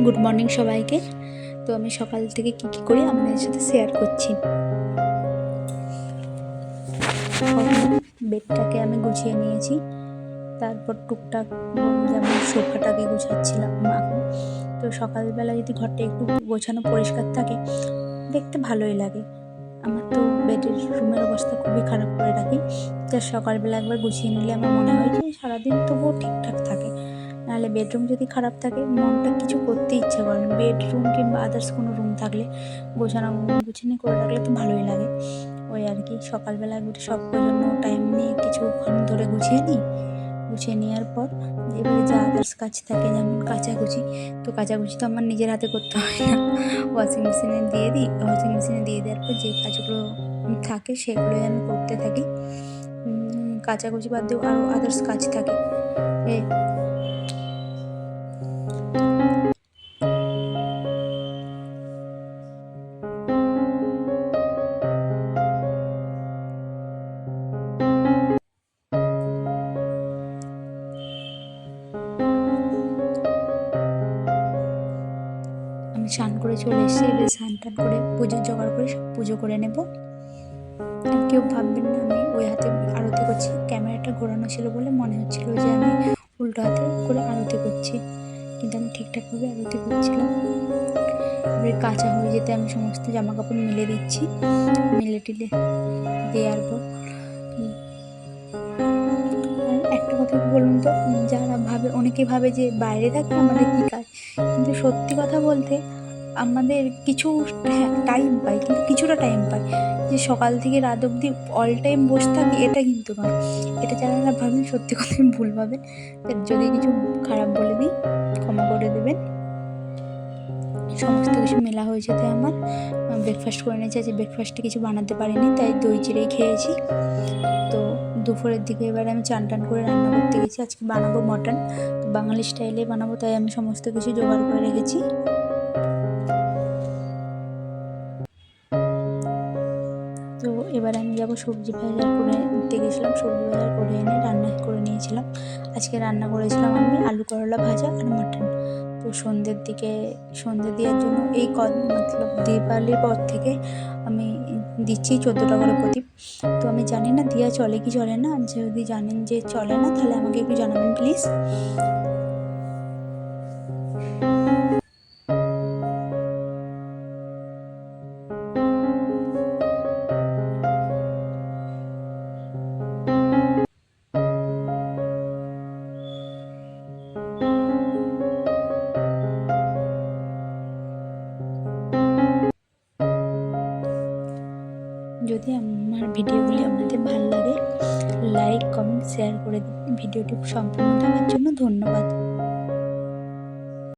Good morning সবাইকে। তো আমি সকাল থেকে কি কি করি আপনাদের সাথে শেয়ার করছি। বেডটাকে আমি গুছিয়ে নিয়েছি, তারপর টুকটাক যেমন সোফাটাকে গুছাচ্ছিলাম এখন। তো সকালবেলা যদি ঘরটা একটু গোছানো পরিষ্কার থাকে দেখতে ভালোই লাগে। আমার তো বেডের রুমের অবস্থা খুবই খারাপ করে রাখি, যা সকালবেলা একবার গুছিয়ে নিলে আমার মনে হয় যে সারাদিন তবুও ঠিকঠাক থাকে। নাহলে বেডরুম যদি খারাপ থাকে মনটা কিছু করতে ইচ্ছে করে না। বেডরুম কিংবা আদার্স কোনো রুম থাকলে গুছানো করে রাখলে তো ভালোই লাগে। ওই আর কি, সকালবেলা একটু সব জন্য টাইম নিয়ে কিছুক্ষণ ধরে গুছিয়ে নিই। গুছিয়ে নেওয়ার পর এবারে যা আদার্স কাজ থাকে যেমন কাচাকুচি, তো কাচাকুচি তো আমার নিজের হাতে করতে হয় না, ওয়াশিং মেশিনে দিয়ে দিই। ওয়াশিং মেশিনে দিয়ে দেওয়ার পর যে কাজগুলো থাকে সেগুলোই আমি করতে থাকি। কাচাকুচি বাদ দিয়েও আরও আদার্স কাজ থাকে। আমি স্নান করে চলে এসেছি, এবার স্নান টান করে পুজোর জোগাড় করে সব পুজো করে নেব। আর কেউ ভাববেন না আমি ওই হাতে আরতি করছি, ক্যামেরাটা ঘোরানো ছিল বলে মনে হচ্ছিল যে আমি উল্টো হাতে করে আরতি করছি, কিন্তু আমি ঠিকঠাকভাবে আরতি করছিলাম। এবারে কাঁচা হয়ে যেতে আমি সমস্ত জামা কাপড় মেলে দিচ্ছি। মেলে টিলে দেওয়ার পর একটা কথা বলুন তো, যারা অনেকে ভাবে যে বাইরে থাকি আমাদের কী কাজ, কিন্তু সত্যি কথা বলতে আমাদের কিছু টাইম পাই, কিন্তু কিছুটা টাইম পাই। যে সকাল থেকে রাত অবধি অল টাইম বসে থাকি এটা কিন্তু নয়। এটা যারা ভাবেন সত্যি কথাই ভুল ভাবেন। যদি কিছু খারাপ বলে দিই ক্ষমা করে দেবেন। সমস্ত কিছু মেলা হয়ে যেতে আমার ব্রেকফাস্ট করে নিয়েছি। আজকে ব্রেকফাস্টে কিছু বানাতে পারিনি, তাই দই চিড়েই খেয়েছি। তো দুপুরের দিকে এবার আমি চান টান করে রান্না করতে গেছি। আজকে বানাবো মটন, তো বাঙালি স্টাইলে বানাবো, তাই আমি সমস্ত কিছু জোগাড় করে রেখেছি। তো এবার আমি যাবো সবজি বাজার করে নিতে গেছিলাম, সবজি বাজার করে এনে রান্না করে নিয়েছিলাম। আজকে রান্না করেছিলাম আমি আলু করলা ভাজা আর মাটন। তো সন্ধ্যে দেওয়ার জন্য এই মতলব দীপাবলির পর থেকে আমি দিচ্ছি 14টা করে প্রদীপ। তো আমি জানি না দিয়া চলে কি চলে না, যদি জানেন যে চলে না তাহলে আমাকে একটু জানাবেন প্লিজ। যদি আমার ভিডিওগুলি আপনাদের ভালো লাগে লাইক কমেন্ট শেয়ার করে দিন। ভিডিওটি সম্পূর্ণ দেখার জন্য ধন্যবাদ।